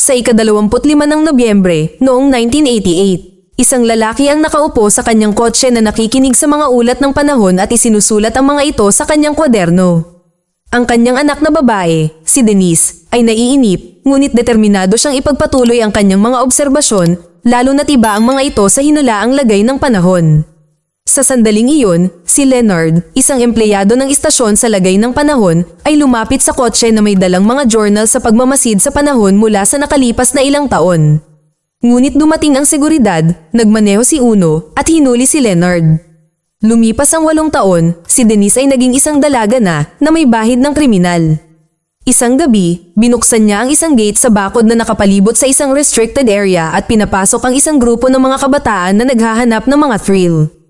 Sa ika-25 ng Nobyembre, noong 1988, isang lalaki ang nakaupo sa kanyang kotse na nakikinig sa mga ulat ng panahon at isinusulat ang mga ito sa kanyang kwaderno. Ang kanyang anak na babae, si Denise, ay naiinip, ngunit determinado siyang ipagpatuloy ang kanyang mga obserbasyon, lalo na't iba ang mga ito sa hinulaang lagay ng panahon. Sa sandaling iyon, si Leonard, isang empleyado ng istasyon sa lagay ng panahon, ay lumapit sa kotse na may dalang mga journal sa pagmamasid sa panahon mula sa nakalipas na ilang taon. Ngunit dumating ang seguridad, nagmaneho si Uno, at hinuli si Leonard. Lumipas ang 8 taon, si Denise ay naging isang dalaga na may bahid ng kriminal. Isang gabi, binuksan niya ang isang gate sa bakod na nakapalibot sa isang restricted area at pinapasok ang isang grupo ng mga kabataan na naghahanap ng mga thrill.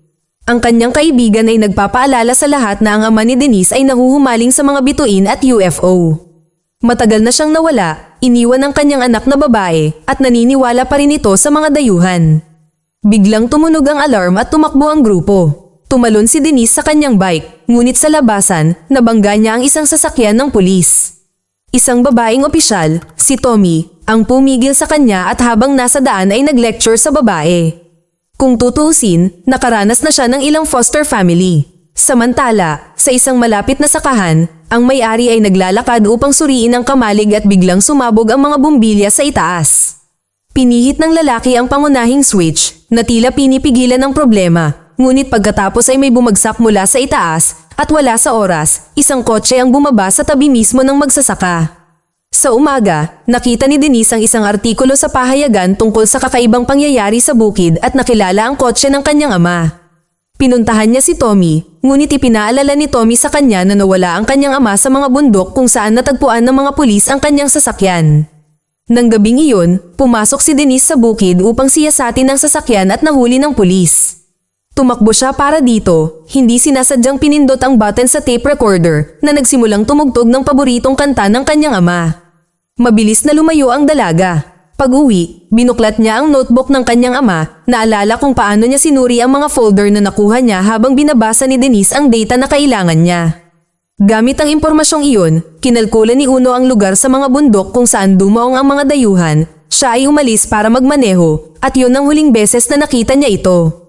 Ang kanyang kaibigan ay nagpapaalala sa lahat na ang ama ni Denise ay nahuhumaling sa mga bituin at UFO. Matagal na siyang nawala, iniwan ang kanyang anak na babae at naniniwala pa rin ito sa mga dayuhan. Biglang tumunog ang alarm at tumakbo ang grupo. Tumalon si Denise sa kanyang bike, ngunit sa labasan, nabangga niya ang isang sasakyan ng pulis. Isang babaeng opisyal, si Tommy, ang pumigil sa kanya at habang nasa daan ay nag-lecture sa babae. Kung tutuusin, nakaranas na siya ng ilang foster family. Samantala, sa isang malapit na sakahan, ang may-ari ay naglalakad upang suriin ang kamalig at biglang sumabog ang mga bumbilya sa itaas. Pinihit ng lalaki ang pangunahing switch, na tila pinipigilan ng problema. Ngunit pagkatapos ay may bumagsak mula sa itaas at wala sa oras, isang kotse ang bumaba sa tabi mismo ng magsasaka. Sa umaga, nakita ni Denise ang isang artikulo sa pahayagan tungkol sa kakaibang pangyayari sa bukid at nakilala ang kotse ng kanyang ama. Pinuntahan niya si Tommy, ngunit ipinaalala ni Tommy sa kanya na nawala ang kanyang ama sa mga bundok kung saan natagpuan ng mga pulis ang kanyang sasakyan. Nang gabing iyon, pumasok si Denise sa bukid upang siyasatin ang sasakyan at nahuli ng pulis. Tumakbo siya para dito, hindi sinasadyang pinindot ang button sa tape recorder na nagsimulang tumugtog ng paboritong kanta ng kanyang ama. Mabilis na lumayo ang dalaga. Pag-uwi, binuklat niya ang notebook ng kanyang ama, naalala kung paano niya sinuri ang mga folder na nakuha niya habang binabasa ni Denise ang data na kailangan niya. Gamit ang impormasyong iyon, kinalkula ni Uno ang lugar sa mga bundok kung saan dumaong ang mga dayuhan, siya ay umalis para magmaneho, at yun ang huling beses na nakita niya ito.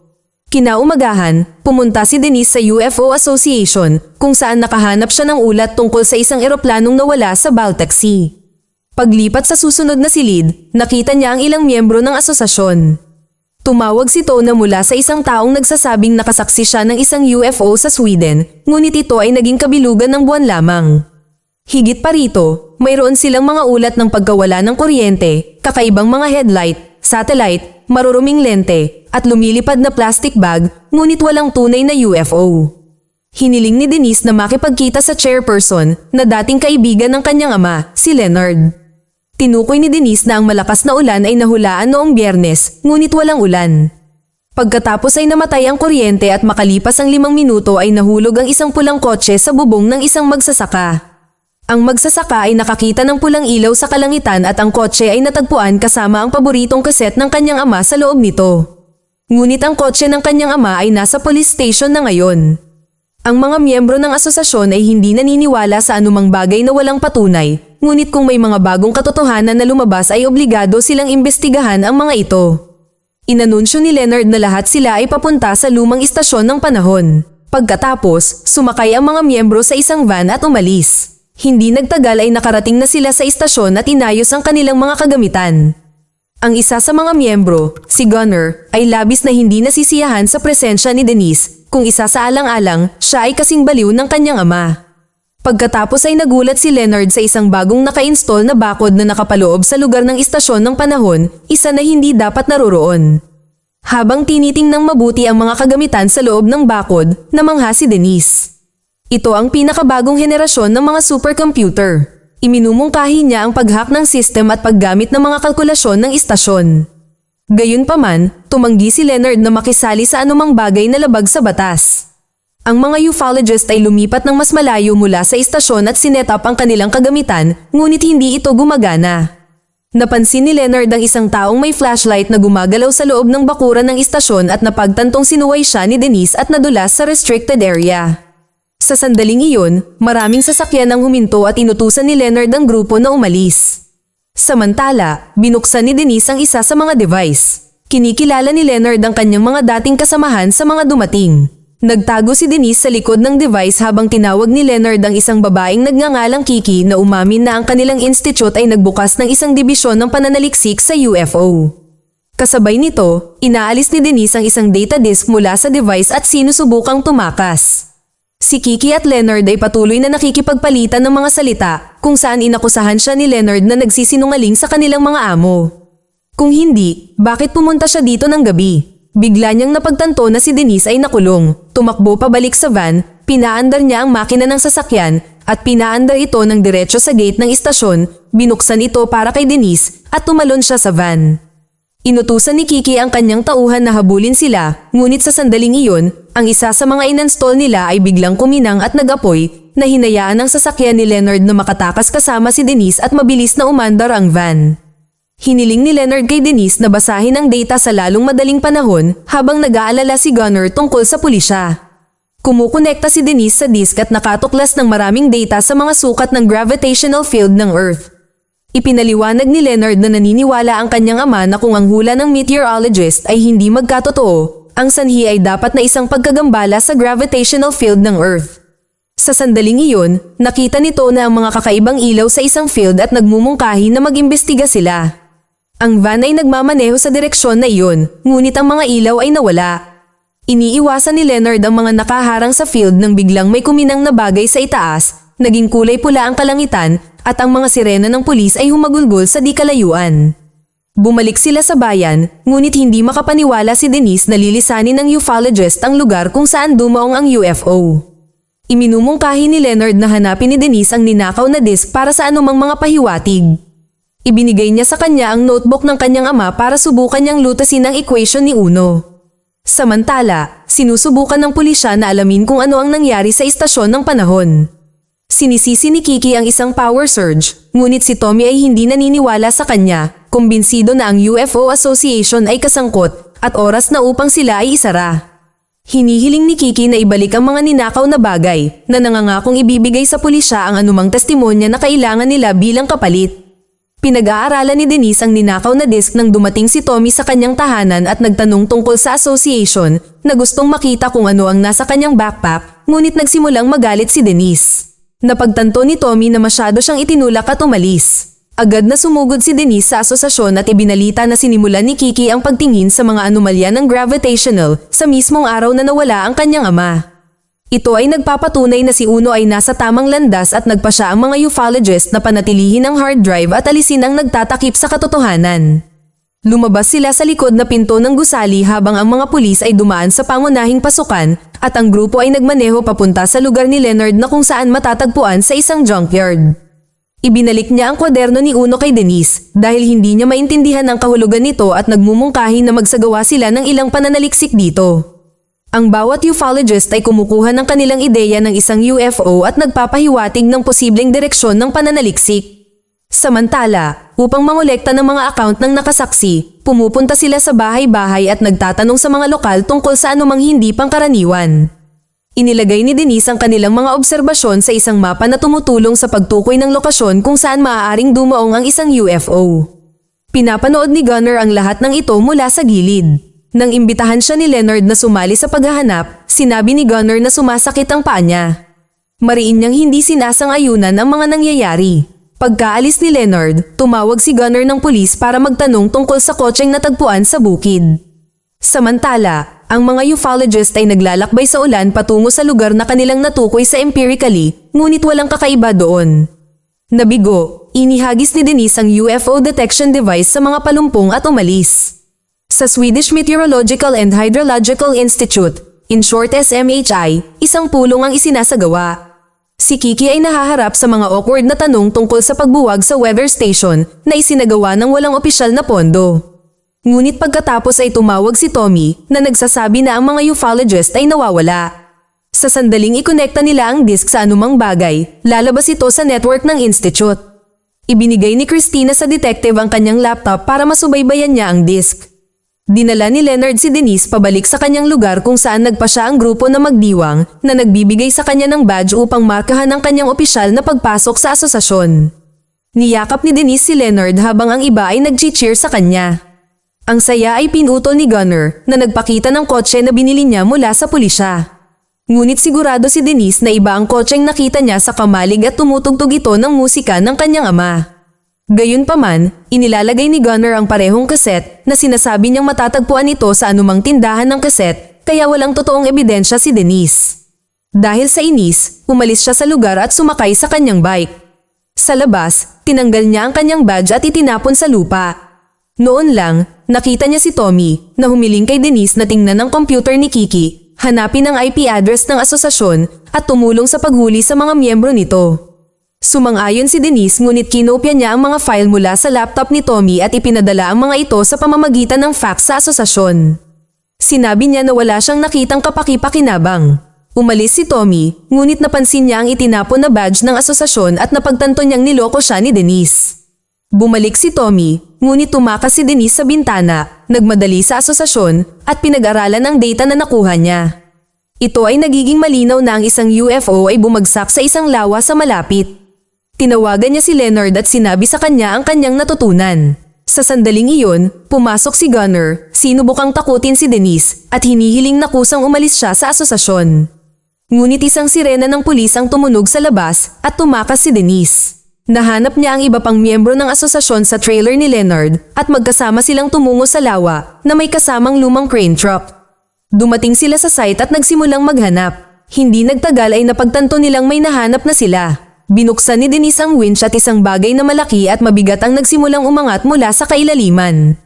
Kinaumagahan, pumunta si Denise sa UFO Association kung saan nakahanap siya ng ulat tungkol sa isang eroplanong nawala sa Baltic Sea. Paglipat sa susunod na silid, nakita niya ang ilang miyembro ng asosasyon. Tumawag si Tona mula sa isang taong nagsasabing nakasaksi siya ng isang UFO sa Sweden, ngunit ito ay naging kabilugan ng buwan lamang. Higit pa rito, mayroon silang mga ulat ng pagkawala ng kuryente, kakaibang mga headlight, satellite, maruruming lente, at lumilipad na plastic bag, ngunit walang tunay na UFO. Hiniling ni Denise na makipagkita sa chairperson na dating kaibigan ng kanyang ama, si Leonard. Tinukoy ni Denise na ang malakas na ulan ay nahulaan noong Biyernes, ngunit walang ulan. Pagkatapos ay namatay ang kuryente at makalipas ang 5 minuto ay nahulog ang isang pulang kotse sa bubong ng isang magsasaka. Ang magsasaka ay nakakita ng pulang ilaw sa kalangitan at ang kotse ay natagpuan kasama ang paboritong kaset ng kanyang ama sa loob nito. Ngunit ang kotse ng kanyang ama ay nasa police station na ngayon. Ang mga miyembro ng asosasyon ay hindi naniniwala sa anumang bagay na walang patunay, ngunit kung may mga bagong katotohanan na lumabas ay obligado silang imbestigahan ang mga ito. Inanunsyo ni Leonard na lahat sila ay papunta sa lumang istasyon ng panahon. Pagkatapos, sumakay ang mga miyembro sa isang van at umalis. Hindi nagtagal ay nakarating na sila sa istasyon at inayos ang kanilang mga kagamitan. Ang isa sa mga miyembro, si Gunner, ay labis na hindi nasisiyahan sa presensya ni Denise, kung isa sa alang-alang, siya ay kasing baliw ng kanyang ama. Pagkatapos ay nagulat si Leonard sa isang bagong naka-install na bakod na nakapaloob sa lugar ng istasyon ng panahon, isa na hindi dapat naroroon. Habang tinitingnang mabuti ang mga kagamitan sa loob ng bakod, namangha si Denise. Ito ang pinakabagong henerasyon ng mga supercomputer. Iminumungkahi niya ang pag-hack ng system at paggamit ng mga kalkulasyon ng istasyon. Gayunpaman, tumanggi si Leonard na makisali sa anumang bagay na labag sa batas. Ang mga ufologist ay lumipat ng mas malayo mula sa istasyon at sinet up ang kanilang kagamitan, ngunit hindi ito gumagana. Napansin ni Leonard ang isang taong may flashlight na gumagalaw sa loob ng bakuran ng istasyon at napagtantong sinuway siya ni Denise at nadulas sa restricted area. Sa sandaling iyon, maraming sasakyan ang huminto at inutusan ni Leonard ang grupo na umalis. Samantala, binuksan ni Denise ang isa sa mga device. Kinikilala ni Leonard ang kanyang mga dating kasamahan sa mga dumating. Nagtago si Denise sa likod ng device habang tinawag ni Leonard ang isang babaeng nagngangalang Kiki na umamin na ang kanilang institute ay nagbukas ng isang dibisyon ng pananaliksik sa UFO. Kasabay nito, inaalis ni Denise ang isang data disk mula sa device at sinusubukang tumakas. Si Kiki at Leonard ay patuloy na nakikipagpalitan ng mga salita kung saan inakusahan siya ni Leonard na nagsisinungaling sa kanilang mga amo. Kung hindi, bakit pumunta siya dito ng gabi? Bigla niyang napagtanto na si Denise ay nakulong. Tumakbo pabalik sa van, pinaandar niya ang makina ng sasakyan at pinaandar ito ng diretso sa gate ng istasyon, binuksan ito para kay Denise at tumalon siya sa van. Inutusan ni Kiki ang kanyang tauhan na habulin sila, ngunit sa sandaling iyon, ang isa sa mga inanstall nila ay biglang kuminang at nag-apoy na hinayaan ang sasakyan ni Leonard na makatakas kasama si Denise at mabilis na umandar ang van. Hiniling ni Leonard kay Denise na basahin ang data sa lalong madaling panahon habang nag-aalala si Gunner tungkol sa pulisya. Kumukonekta si Denise sa disk at nakatuklas ng maraming data sa mga sukat ng gravitational field ng Earth. Ipinaliwanag ni Leonard na naniniwala ang kanyang ama na kung ang hula ng meteorologist ay hindi magkatotoo, ang sanhi ay dapat na isang pagkagambala sa gravitational field ng Earth. Sa sandaling iyon, nakita nito na ang mga kakaibang ilaw sa isang field at nagmumungkahi na mag-imbestiga sila. Ang van ay nagmamaneho sa direksyon na iyon, ngunit ang mga ilaw ay nawala. Iniiwasan ni Leonard ang mga nakaharang sa field nang biglang may kuminang na bagay sa itaas, naging kulay pula ang kalangitan, at ang mga sirena ng pulis ay humagulgol sa di kalayuan. Bumalik sila sa bayan, ngunit hindi makapaniwala si Denise na lilisanin ng ufologist ang lugar kung saan dumaong ang UFO. Iminumungkahi ni Leonard na hanapin ni Denise ang ninakaw na disk para sa anumang mga pahiwatig. Ibinigay niya sa kanya ang notebook ng kanyang ama para subukan niyang lutasin ang equation ni Uno. Samantala, sinusubukan ng pulisya na alamin kung ano ang nangyari sa istasyon ng panahon. Sinisisi ni Kiki ang isang power surge, ngunit si Tommy ay hindi naniniwala sa kanya, kumbinsido na ang UFO Association ay kasangkot at oras na upang sila ay isara. Hinihiling ni Kiki na ibalik ang mga ninakaw na bagay na nangangakong ibibigay sa pulisya ang anumang testimonya na kailangan nila bilang kapalit. Pinag-aaralan ni Denise ang ninakaw na disk nang dumating si Tommy sa kanyang tahanan at nagtanong tungkol sa association na gustong makita kung ano ang nasa kanyang backpack, ngunit nagsimulang magalit si Denise. Napagtanto ni Tommy na masyado siyang itinulak at umalis. Agad na sumugod si Denise sa asosasyon at ibinalita na sinimulan ni Kiki ang pagtingin sa mga anomalya ng gravitational sa mismong araw na nawala ang kanyang ama. Ito ay nagpapatunay na si Uno ay nasa tamang landas at nagpa siya ang mga ufologist na panatilihin ang hard drive at alisin ang nagtatakip sa katotohanan. Lumabas sila sa likod na pinto ng gusali habang ang mga pulis ay dumaan sa pangunahing pasukan at ang grupo ay nagmaneho papunta sa lugar ni Leonard na kung saan matatagpuan sa isang junkyard. Ibinalik niya ang kwaderno ni Uno kay Denise dahil hindi niya maintindihan ang kahulugan nito at nagmumungkahi na magsagawa sila ng ilang pananaliksik dito. Ang bawat ufologist ay kumukuha ng kanilang ideya ng isang UFO at nagpapahiwatig ng posibleng direksyon ng pananaliksik. Samantala, upang mangolekta ng mga account ng nakasaksi, pumupunta sila sa bahay-bahay at nagtatanong sa mga lokal tungkol sa anumang hindi pangkaraniwan. Inilagay ni Denise ang kanilang mga obserbasyon sa isang mapa na tumutulong sa pagtukoy ng lokasyon kung saan maaaring dumaong ang isang UFO. Pinapanood ni Gunner ang lahat ng ito mula sa gilid. Nang imbitahan siya ni Leonard na sumali sa paghahanap, sinabi ni Gunner na sumasakit ang paa niya. Mariin niyang hindi sinasang-ayunan ang mga nangyayari. Pagkaalis ni Leonard, tumawag si Gunner ng pulis para magtanong tungkol sa kotseng natagpuan sa bukid. Samantala, ang mga ufologist ay naglalakbay sa ulan patungo sa lugar na kanilang natukoy sa empirically, ngunit walang kakaiba doon. Nabigo, inihagis ni Denise ang UFO detection device sa mga palumpong at umalis. Sa Swedish Meteorological and Hydrological Institute, in short SMHI, isang pulong ang isinasagawa. Si Kiki ay nahaharap sa mga awkward na tanong tungkol sa pagbuwag sa weather station na isinagawa ng walang opisyal na pondo. Ngunit pagkatapos ay tumawag si Tommy na nagsasabi na ang mga ufologist ay nawawala. Sa sandaling ikonekta nila ang disk sa anumang bagay, lalabas ito sa network ng institute. Ibinigay ni Christina sa detective ang kanyang laptop para masubaybayan niya ang disk. Dinala ni Leonard si Denise pabalik sa kanyang lugar kung saan nagpa siya ang grupo na magdiwang na nagbibigay sa kanya ng badge upang markahan ang kanyang opisyal na pagpasok sa asosasyon. Niyakap ni Denise si Leonard habang ang iba ay nag-cheer sa kanya. Ang saya ay pinutol ni Gunnar na nagpakita ng kotse na binili niya mula sa pulisya. Ngunit sigurado si Denise na iba ang kotseng nakita niya sa kamalig at tumutugtog ito ng musika ng kanyang ama. Gayunpaman, inilalagay ni Gunnar ang parehong kaset na sinasabi niyang matatagpuan ito sa anumang tindahan ng kaset kaya walang totoong ebidensya si Denise. Dahil sa inis, umalis siya sa lugar at sumakay sa kanyang bike. Sa labas, tinanggal niya ang kanyang badge at itinapon sa lupa. Noon lang, nakita niya si Tommy na humiling kay Denise na tingnan ang computer ni Kiki, hanapin ang IP address ng asosasyon at tumulong sa paghuli sa mga miyembro nito. Sumang-ayon si Denise ngunit kinopya niya ang mga file mula sa laptop ni Tommy at ipinadala ang mga ito sa pamamagitan ng fax sa asosasyon. Sinabi niya na wala siyang nakitang kapaki-pakinabang. Umalis si Tommy, ngunit napansin niya ang itinapon na badge ng asosasyon at napagtanto niyang niloko siya ni Denise. Bumalik si Tommy, ngunit tumakas si Denise sa bintana, nagmadali sa asosasyon at pinag-aralan ang data na nakuha niya. Ito ay nagiging malinaw na ang isang UFO ay bumagsak sa isang lawa sa malapit. Tinawagan niya si Leonard at sinabi sa kanya ang kanyang natutunan. Sa sandaling iyon, pumasok si Gunnar, sinubukang takutin si Denise at hinihiling na kusang umalis siya sa asosasyon. Ngunit isang sirena ng pulis ang tumunog sa labas at tumakas si Denise. Nahanap niya ang iba pang miyembro ng asosasyon sa trailer ni Leonard at magkasama silang tumungo sa lawa na may kasamang lumang crane truck. Dumating sila sa site at nagsimulang maghanap. Hindi nagtagal ay napagtanto nilang may nahanap na sila. Binuksan ni Denise ang winch at isang bagay na malaki at mabigat ang nagsimulang umangat mula sa kailaliman.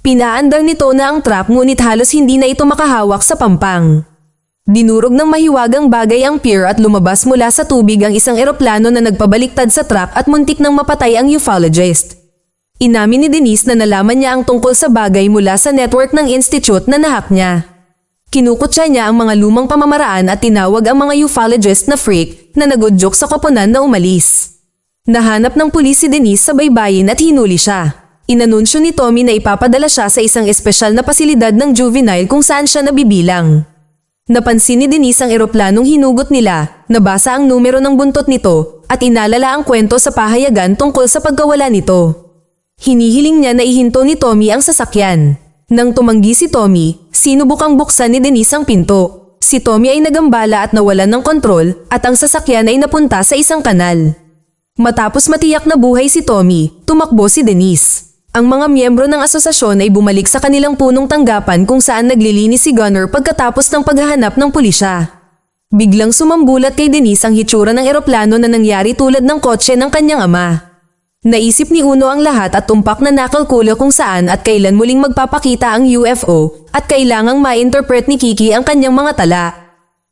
Pinaandar nito na ang truck ngunit halos hindi na ito makahawak sa pampang. Dinurog ng mahiwagang bagay ang pier at lumabas mula sa tubig ang isang eroplano na nagpabaliktad sa truck at muntik nang mapatay ang ufologist. Inamin ni Denise na nalaman niya ang tungkol sa bagay mula sa network ng institute na nahack niya. Kinukutya niya ang mga lumang pamamaraan at tinawag ang mga ufologist na freak na nagudyok sa koponan na umalis. Nahanap ng pulis si Denise sa baybayin at hinuli siya. Inanunsyo ni Tommy na ipapadala siya sa isang espesyal na pasilidad ng juvenile kung saan siya nabibilang. Napansin ni Denise ang eroplanong hinugot nila, nabasa ang numero ng buntot nito, at inalala ang kwento sa pahayagan tungkol sa pagkawala nito. Hinihiling niya na ihinto ni Tommy ang sasakyan. Nang tumanggi si Tommy, sinubukang buksan ni Denise ang pinto. Si Tommy ay nagambala at nawalan ng kontrol at ang sasakyan ay napunta sa isang kanal. Matapos matiyak na buhay si Tommy, tumakbo si Denise. Ang mga miyembro ng asosasyon ay bumalik sa kanilang punong tanggapan kung saan naglilinis si Gunnar pagkatapos ng paghahanap ng pulisya. Biglang sumambulat kay Denise ang hitsura ng eroplano na nangyari tulad ng kotse ng kanyang ama. Naisip ni Uno ang lahat at tumpak na nakalkula kung saan at kailan muling magpapakita ang UFO at kailangang ma-interpret ni Kiki ang kanyang mga tala.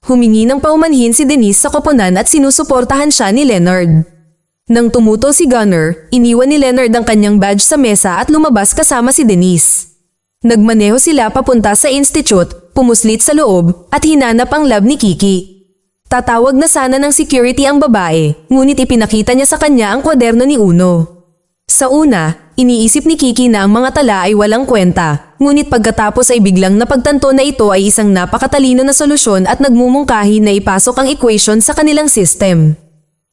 Humingi ng paumanhin si Denise sa koponan at sinusuportahan siya ni Leonard. Nang tumuto si Gunnar, iniwan ni Leonard ang kanyang badge sa mesa at lumabas kasama si Denise. Nagmaneho sila papunta sa institute, pumuslit sa loob, at hinanap ang lab ni Kiki. Tatawag na sana ng security ang babae, ngunit ipinakita niya sa kanya ang kwaderno ni Uno. Sa una, iniisip ni Kiki na ang mga tala ay walang kwenta, ngunit pagkatapos ay biglang napagtanto na ito ay isang napakatalino na solusyon at nagmumungkahi na ipasok ang equation sa kanilang system.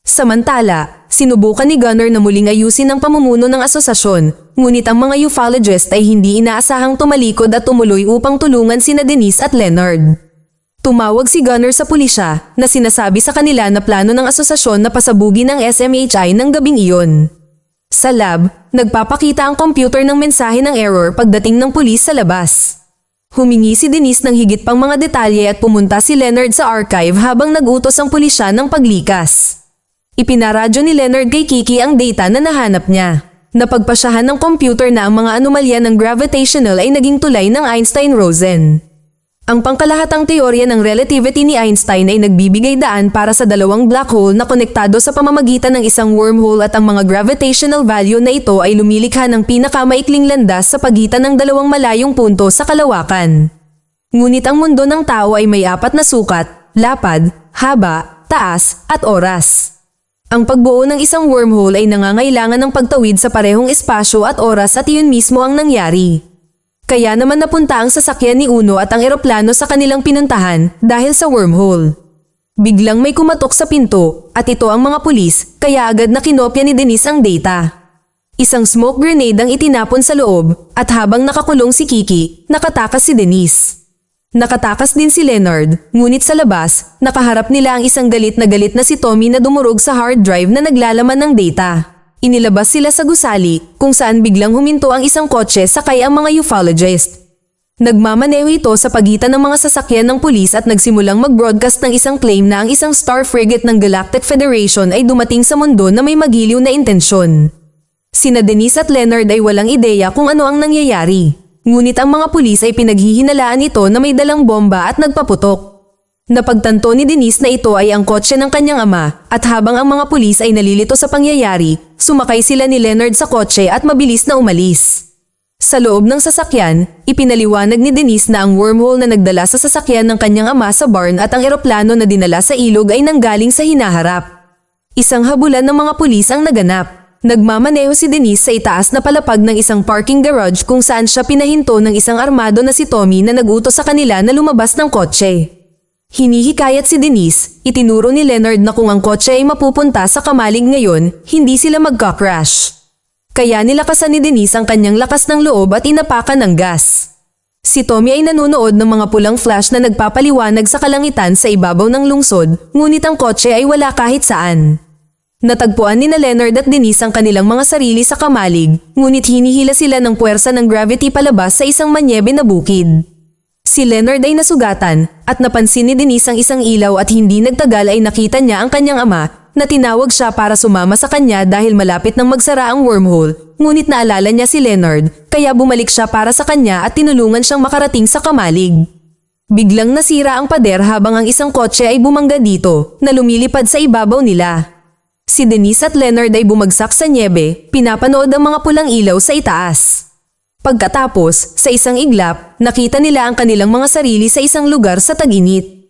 Samantala, sinubukan ni Gunnar na muling ayusin ang pamumuno ng asosasyon, ngunit ang mga ufologist ay hindi inaasahang tumalikod at tumuloy upang tulungan sina Denise at Leonard. Tumawag si Gunnar sa pulisya na sinasabi sa kanila na plano ng asosasyon na pasabugin ang SMHI ng gabing iyon. Sa lab, nagpapakita ang computer ng mensahe ng error pagdating ng pulis sa labas. Humingi si Denise ng higit pang mga detalye at pumunta si Leonard sa archive habang nag-utos ang pulisya ng paglikas. Ipinaradyo ni Leonard kay Kiki ang data na nahanap niya. Napagpasyahan ng computer na ang mga anomalya ng gravitational ay naging tulay ng Einstein-Rosen. Ang pangkalahatang teorya ng relativity ni Einstein ay nagbibigay daan para sa dalawang black hole na konektado sa pamamagitan ng isang wormhole at ang mga gravitational value na ito ay lumilikha ng pinakamaikling landas sa pagitan ng dalawang malayong punto sa kalawakan. Ngunit ang mundo ng tao ay may apat na sukat, lapad, haba, taas, at oras. Ang pagbuo ng isang wormhole ay nangangailangan ng pagtawid sa parehong espasyo at oras at iyon mismo ang nangyari. Kaya naman napunta ang sasakyan ni Uno at ang eroplano sa kanilang pinuntahan dahil sa wormhole. Biglang may kumatok sa pinto at ito ang mga pulis kaya agad na kinopya ni Denise ang data. Isang smoke grenade ang itinapon sa loob at habang nakakulong si Kiki, nakatakas si Denise. Nakatakas din si Leonard, ngunit sa labas, nakaharap nila ang isang galit na si Tommy na dumurog sa hard drive na naglalaman ng data. Inilabas sila sa gusali kung saan biglang huminto ang isang kotse sakay ang mga ufologist. Nagmamaneho ito sa pagitan ng mga sasakyan ng pulis at nagsimulang mag-broadcast ng isang claim na ang isang star frigate ng Galactic Federation ay dumating sa mundo na may magiliw na intensyon. Sina Denise at Leonard ay walang ideya kung ano ang nangyayari. Ngunit ang mga pulis ay pinaghihinalaan ito na may dalang bomba at nagpaputok. Napagtanto ni Denise na ito ay ang kotse ng kanyang ama at habang ang mga pulis ay nalilito sa pangyayari, sumakay sila ni Leonard sa kotse at mabilis na umalis. Sa loob ng sasakyan, ipinaliwanag ni Denise na ang wormhole na nagdala sa sasakyan ng kanyang ama sa barn at ang eroplano na dinala sa ilog ay nanggaling sa hinaharap. Isang habulan ng mga pulis ang naganap. Nagmamaneho si Denise sa itaas na palapag ng isang parking garage kung saan siya pinahinto ng isang armado na si Tommy na nagutos sa kanila na lumabas ng kotse. Hinihikayat si Denise, itinuro ni Leonard na kung ang kotse ay mapupunta sa kamalig ngayon, hindi sila magka-crash. Kaya nilakasan ni Denise ang kanyang lakas ng loob at inapakan ng gas. Si Tommy ay nanonood ng mga pulang flash na nagpapaliwanag sa kalangitan sa ibabaw ng lungsod, ngunit ang kotse ay wala kahit saan. Natagpuan ni Leonard at Denise ang kanilang mga sarili sa kamalig, ngunit hinihila sila ng puwersa ng gravity palabas sa isang manyebe na bukid. Si Leonard ay nasugatan at napansin ni Denise ang isang ilaw at hindi nagtagal ay nakita niya ang kanyang ama na tinawag siya para sumama sa kanya dahil malapit nang magsara ang wormhole, ngunit naalala niya si Leonard kaya bumalik siya para sa kanya at tinulungan siyang makarating sa kamalig. Biglang nasira ang pader habang ang isang kotse ay bumangga dito na lumilipad sa ibabaw nila. Si Denise at Leonard ay bumagsak sa niebe, pinapanood ang mga pulang ilaw sa itaas. Pagkatapos, sa isang iglap, nakita nila ang kanilang mga sarili sa isang lugar sa tag-init.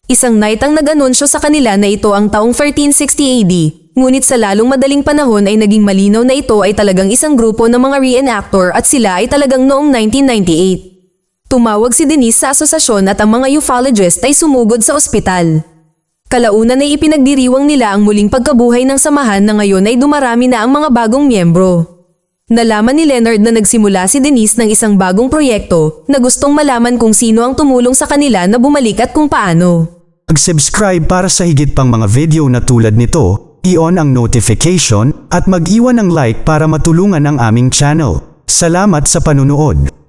Isang night ang nag-anunsyo sa kanila na ito ang taong 1360 AD, ngunit sa lalong madaling panahon ay naging malinaw na ito ay talagang isang grupo ng mga reenactor at sila ay talagang noong 1998. Tumawag si Denise sa asosasyon at ang mga ufologist ay sumugod sa ospital. Kalaunan ay ipinagdiriwang nila ang muling pagkabuhay ng samahan na ngayon ay dumarami na ang mga bagong miyembro. Nalaman ni Leonard na nagsimula si Denise ng isang bagong proyekto na gustong malaman kung sino ang tumulong sa kanila na bumalik at kung paano. Mag-subscribe para sa higit pang mga video na tulad nito, i-on ang notification at mag-iwan ng like para matulungan ang aming channel. Salamat sa panunood.